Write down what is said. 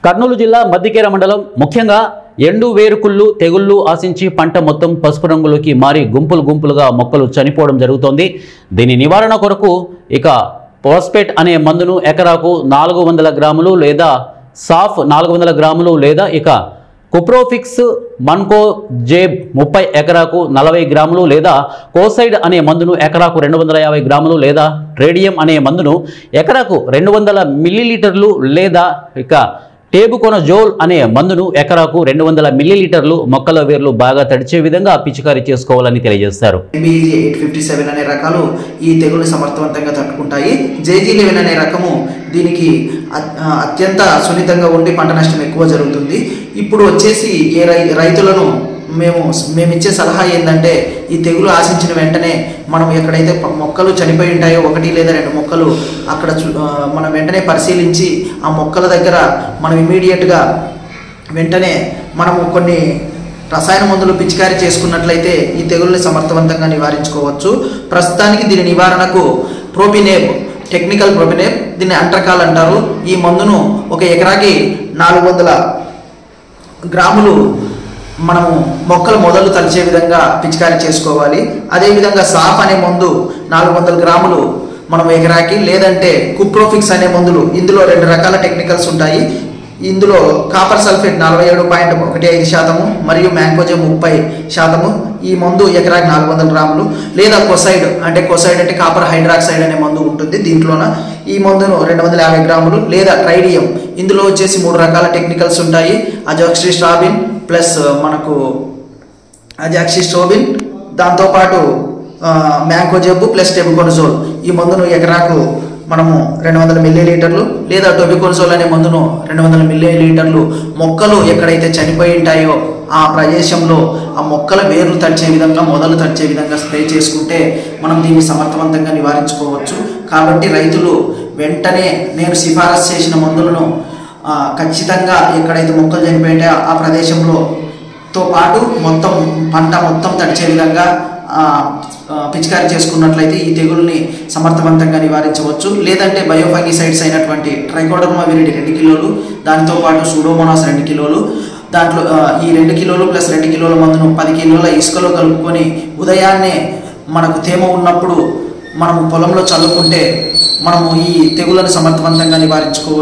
కర్నూలు జిల్లా మద్దికేర మండలం ముఖ్యంగా ఎండు వేరుకుళ్ళు తెగుళ్ళు ఆశించి పంట మొత్తం పసుపు రంగులోకి మారి గుంపులుగా మొక్కలు చనిపోవడం జరుగుతోంది. దీని నివారణ కొరకు ఇక పోస్పేట్ అనే మందును ఎకరాకు 400 గ్రాములు లేదా సాఫ్ 400 గ్రాములు లేదా ఇక కుప్రోఫిక్స్ మన్కో జేబ్ 30 ఎకరాకు 40 గ్రాములు లేదా కోసైడ్ అనే మందును ఎకరాకు 250 గ్రాములు లేదా రేడియం అనే మందును ఎకరాకు 200 మిల్లీలీటర్లు లేదా ఇక టేబుకోనజోల్ అనే మందును ఎకరాకు 200 మిల్లీలీటర్లు మొక్కల వేర్లు బాగా తడిచే విధంగా పిచికారీ చేసుకోవాలని తెలియజేశారు. MBE-857 అనే రకాలు ఈ తెగులు సమర్థవంతంగా తట్టుకుంటాయి. JG11 అనే రకము దీనికి అత్యంత సున్నితంగా ఉండి పంట నష్టం ఎక్కువ జరుగుతుంది. ఇప్పుడు వచ్చేసి రైతులను మేము ఇచ్చే సలహా ఏంటంటే ఈ తెగులు ఆశించిన వెంటనే మనం ఎక్కడైతే మొక్కలు చనిపోయి ఉంటాయో 1 లేదా 2 మొక్కలు అక్కడ మనం వెంటనే పరిశీలించి ఆ మొక్కల దగ్గర మనం ఇమీడియట్గా వెంటనే మనము కొన్ని రసాయన మందులు పిచికారీ చేసుకున్నట్లయితే ఈ తెగుల్ని సమర్థవంతంగా నివారించుకోవచ్చు. ప్రస్తుతానికి దీని నివారణకు ప్రోపినేబ్, టెక్నికల్ ప్రోపినేబ్, దీన్ని అంటర్కాల్ అంటారు. ఈ మందును ఒక ఎకరాకి 400 గ్రాములు మనము మొక్కలు మొదలు తలిచే విధంగా పిచికారీ చేసుకోవాలి. అదేవిధంగా సాఫ్ అనే మందు 400 గ్రాములు మనం ఎకరాకి, లేదంటే కుప్రోఫిక్స్ అనే మందులు, ఇందులో 2 రకాల టెక్నికల్స్ ఉంటాయి. ఇందులో కాపర్ సల్ఫేట్ 47.15% మరియు మ్యాంకోజెబ్ 30%. ఈ మందు ఎకరాకి 400 గ్రాములు లేదా కోసైడ్ అంటే కాపర్ హైడ్రాక్సైడ్ అనే మందు ఉంటుంది. దీంట్లోన ఈ మందును 250 గ్రాములు లేదా ట్రైడియం. ఇందులో వచ్చేసి 3 రకాల టెక్నికల్స్ ఉంటాయి. అజాక్సిస్ట్రాబిన్ ప్లస్ మనకు అజాక్సిస్ట్రోబిన్, దాంతోపాటు మ్యాంకోజెబ్ ప్లస్ టెబుకోనజోల్. ఈ మందును ఎకరాకు మనము 200 మిల్లీలీటర్లు లేదా టొబికోనజోల్ అనే మందును 200 మిల్లీలీటర్లు మొక్కలు ఎక్కడైతే చనిపోయి ఉంటాయో ఆ ప్రదేశంలో ఆ మొక్కల వేర్లు తడిచే విధంగా, మొదలు తడిచే విధంగా స్ప్రే చేసుకుంటే మనం దీన్ని సమర్థవంతంగా నివారించుకోవచ్చు. కాబట్టి రైతులు వెంటనే నేను సిఫారసు చేసిన మందులను ఖచ్చితంగా ఎక్కడైతే మొక్కలు చనిపోయి ఆ ప్రదేశంలో తో పాటు మొత్తం పంట మొత్తం తడిచే విధంగా పిచికారీ చేసుకున్నట్లయితే ఈ తెగుల్ని సమర్థవంతంగా నివారించవచ్చు. లేదంటే బయోఫంగిసైడ్స్ అయినటువంటి ట్రైకోడర్మా విరిడి 2 కిలోలు, దాంతోపాటు సూడోమోనాస్ 2 కిలోలు, దాంట్లో ఈ 2 కిలోలు ప్లస్ 2 కిలోల మందును 10 కిలోల ఇసుకలో కలుపుకొని ఉదయాన్నే మనకు తేమ ఉన్నప్పుడు మనము పొలంలో చల్లుకుంటే మనము ఈ తెగులను సమర్థవంతంగా నివారించుకోవచ్చు.